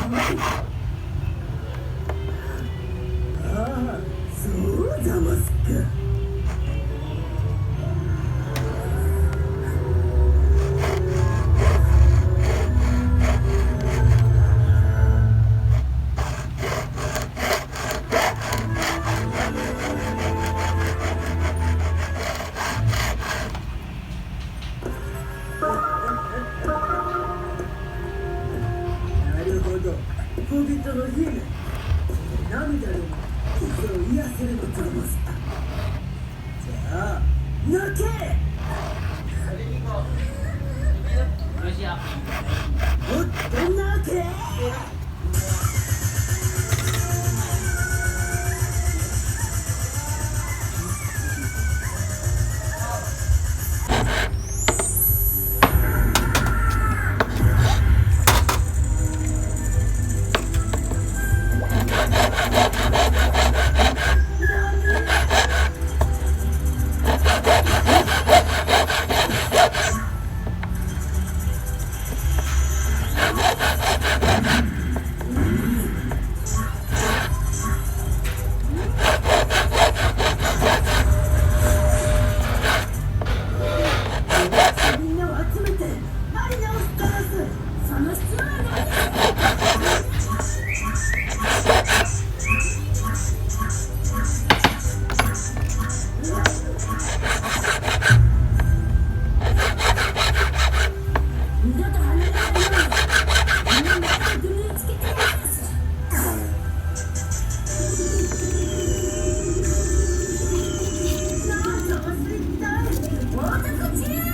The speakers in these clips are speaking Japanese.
ああ、そうざますか。なるほど、小人の姫、涙でも傷を癒せるのざますか。じゃあ泣け。もっと泣け。みんなを集めてマリナを引っ張らす。その必要はない。二度と離れないようにみんなでグルーつけてやります。なんとかすりたい。もうちょっとちれー。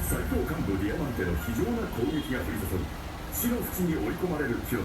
最高幹部ディアマンテの非常な攻撃が降り注ぎ死の淵に追い込まれるキヨ